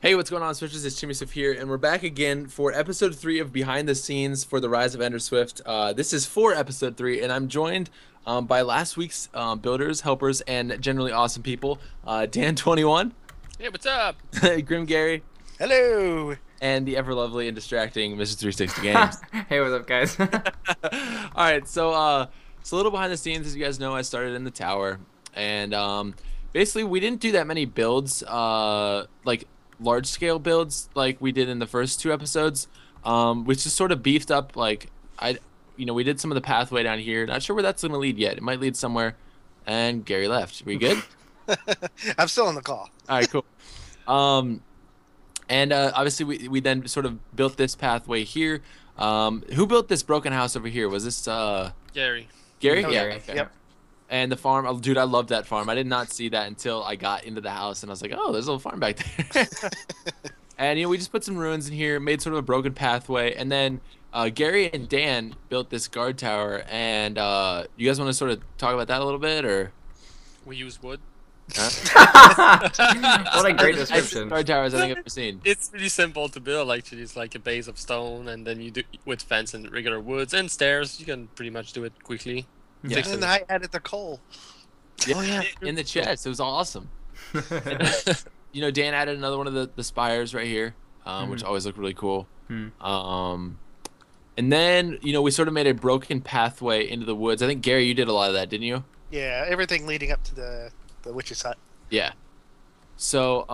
Hey, what's going on, Switchers? It's EnderSwift here, and we're back again for episode 3 of Behind the Scenes for the Rise of EnderSwift. This is for episode 3, and I'm joined by last week's builders, helpers, and generally awesome people. Dan21, Hey, what's up? Grim Gary, Hello. and the ever lovely and distracting Mr. 360 Games. Hey, what's up, guys? All right, so a little behind the scenes. As you guys know, I started in the tower, and basically we didn't do that many builds, like large scale builds like we did in the first 2 episodes. We just sort of beefed up, like we did some of the pathway down here. Not sure where that's gonna lead yet. It might lead somewhere. And Gary left. We good? I'm still on the call. All right, cool. And obviously we then sort of built this pathway here. Who built this broken house over here? Was this Gary. Gary? Oh, Yeah. Gary. Okay. Yep. And the farm, oh, dude, I love that farm. I did not see that until I got into the house, and I was like, oh, there's a little farm back there. And we just put some ruins in here, made sort of a broken pathway, and then Gary and Dan built this guard tower. And you guys want to sort of talk about that a little bit, or? We use wood. Huh? What a great description. Guard towers I think I've ever seen. It's pretty simple to build. Like, it's like a base of stone, and then you do with fence and regular woods and stairs. You can pretty much do it quickly. Yeah. And then I added the coal. Oh yeah, in the chest. It was awesome. Dan added another one of the spires right here, which always looked really cool. And then we sort of made a broken pathway into the woods. I think Gary, you did a lot of that, didn't you? Yeah, everything leading up to the witch's hut. Yeah. So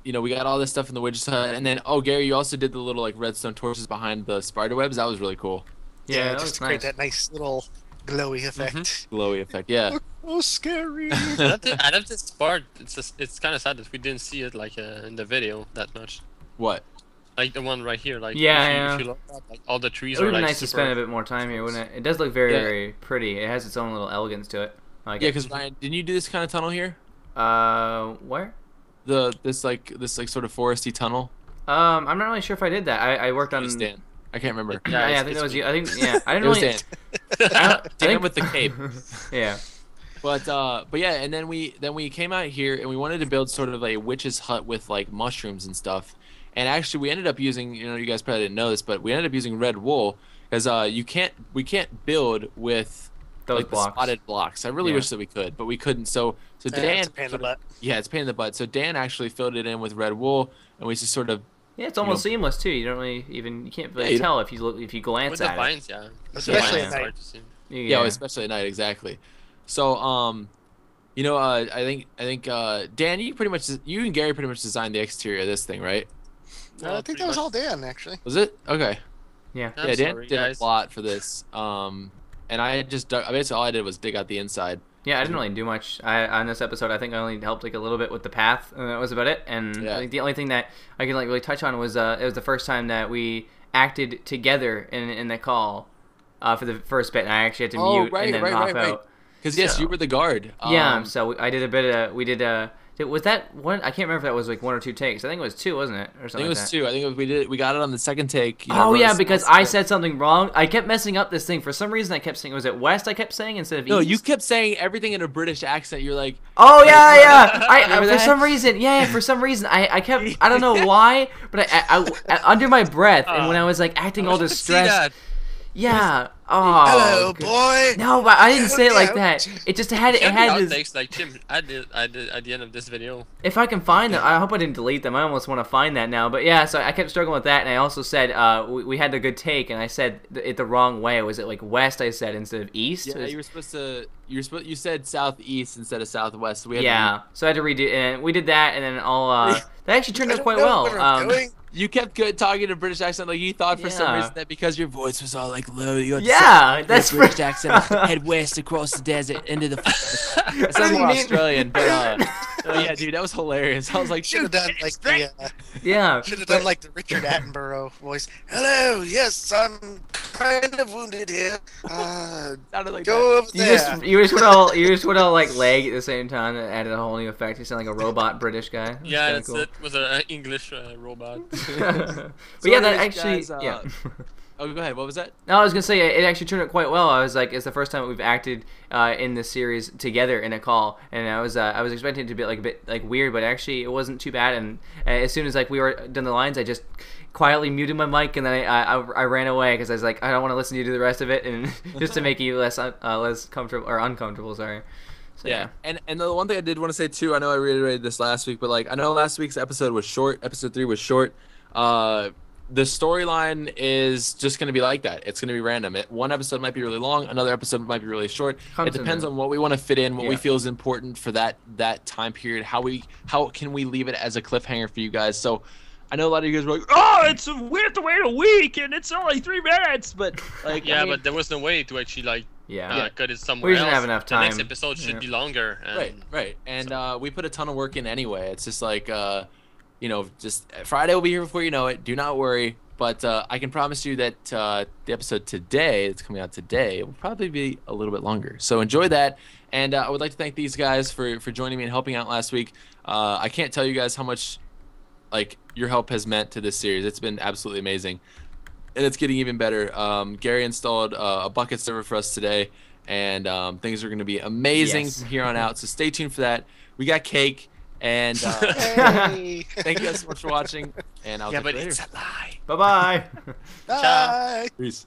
we got all this stuff in the witch's hut, and then Gary, you also did the little like redstone torches behind the spider webs. That was really cool. Yeah, that just was to create nice. that nice little glowy effect. Glowy effect. Yeah. Oh, scary. I love this part. It's kind of sad that we didn't see it like in the video that much. What? Like the one right here. Like Yeah, if you look at, like all the trees It would are be like nice to super- spend a bit more time here, wouldn't it? It does look very, Yeah. very pretty. It has its own little elegance to it. I like Yeah, it. because Ryan, didn't you do this kind of tunnel here? Where? This sort of foresty tunnel. I'm not really sure if I did that. I worked on. Just Dan. I can't remember. Yeah, Yeah, I think it's that was me. you. I think I It didn't was really. Dan. I Dan think- with the cape. Yeah. But yeah, and then we came out here and we wanted to build sort of a witch's hut with like mushrooms and stuff. And actually we ended up using, you guys probably didn't know this, but we ended up using red wool because we can't build with Those like the blocks. spotted blocks. I really Yeah. wish that we could, but we couldn't. So Yeah, Dan, it's a pain in the butt. yeah, it's a pain in the butt. So Dan actually filled it in with red wool, and we just sort of Yeah, it's almost seamless too. You don't really even. You can't Yeah, really you tell if you glance with the at vines, yeah. Especially at It's night. hard to see. it. yeah, especially at night, exactly. So I think Dan, you and Gary pretty much designed the exterior of this thing, right? I think that was all Dan, actually. Was it? Okay. Yeah. I'm Yeah, Dan sorry, did guys. a lot for this. And I just basically all I did was dig out the inside. Yeah, I didn't really do much on this episode. I think I only helped like a little bit with the path, and that was about it. And Yeah. I think the only thing that I can like really touch on was it was the first time that we acted together in the call for the first bit, and I actually had to mute and then hop out. Because yes, So- you were the guard. So I did a bit of was that one? I can't remember if that was like 1 or 2 takes. I think it was 2, wasn't it, or I think something it was like that. 2. I think we got it on the second take. Oh yeah, because I said something wrong. I kept messing up this thing for some reason. I kept saying, was it west? I kept saying instead of east. No, you kept saying everything in a British accent. You're like, Oh yeah, yeah. Remember For that? some reason, for some reason, I kept. I don't know why, but I under my breath, and when I was like acting all I wish I could see distressed. that. Yeah. Oh. Hello, God. boy. No, but I didn't say it like Look that. out. It just had. It Yeah, had the this. outtakes, like Tim, I did at the end of this video. If I can find them, I hope I didn't delete them. I almost want to find that now. But yeah, so I kept struggling with that, and I also said we had the good take, and I said it the wrong way. Was it like west? I said instead of east. yeah, you were supposed to. You said southeast instead of southwest. So we had Yeah, so I had to redo, and we did that, and then all that actually turned I out don't quite know well. where I'm going. You kept talking in a British accent, like you thought for some Yeah. reason that because your voice was all like low, you had to Yeah, say, that's British accent, head west across the desert into the. It sounds more Australian, but yeah, dude, that was hilarious. I was like, Should have done like the Yeah. should have done like the Richard Attenborough voice. Hello, yes, I'm kind of wounded here. Sounded like Go over You there. just went all like leg at the same time and added a whole new effect. You sound like a robot British guy. Yeah, kinda that's cool. it. Was an English robot. But So yeah, that anyways, actually, guys, yeah. Oh, go ahead. What was that? No, I was gonna say it actually turned out quite well. I was like, it's the first time we've acted in this series together in a call, and I was expecting it to be like a bit like weird, but actually it wasn't too bad. And as soon as like we were done the lines, I just quietly muted my mic and then I ran away because I was like, I don't want to listen to you do the rest of it, and just to make you less comfortable or uncomfortable. Sorry. So, Yeah, and the one thing I did want to say too, I know I reiterated this last week, but like I know last week's episode was short. Episode 3 was short. The storyline is just going to be like that. It's going to be random. One episode might be really long, another episode might be really short. It depends on what we want to fit in, what we feel is important for that time period. How can we leave it as a cliffhanger for you guys? So I know a lot of you guys were like, "Oh, we have to wait a week, and it's only 3 minutes." But like, Yeah, I mean, but there was no way to actually like cut it somewhere We didn't else. have enough The next time. episode should be longer. And right. And we put a ton of work in anyway. It's just like, just Friday will be here before you know it. Do not worry. But I can promise you that the episode today, that's coming out today, will probably be a little bit longer. So enjoy that. And I would like to thank these guys for joining me and helping out last week. I can't tell you guys how much like your help has meant to this series. It's been absolutely amazing. And it's getting even better. Gary installed a bucket server for us today. And things are going to be amazing from here on out. So stay tuned for that. We got cake. And Hey. thank you guys so much for watching. And I'll talk to you later. it's a lie. Bye-bye. Bye. Peace.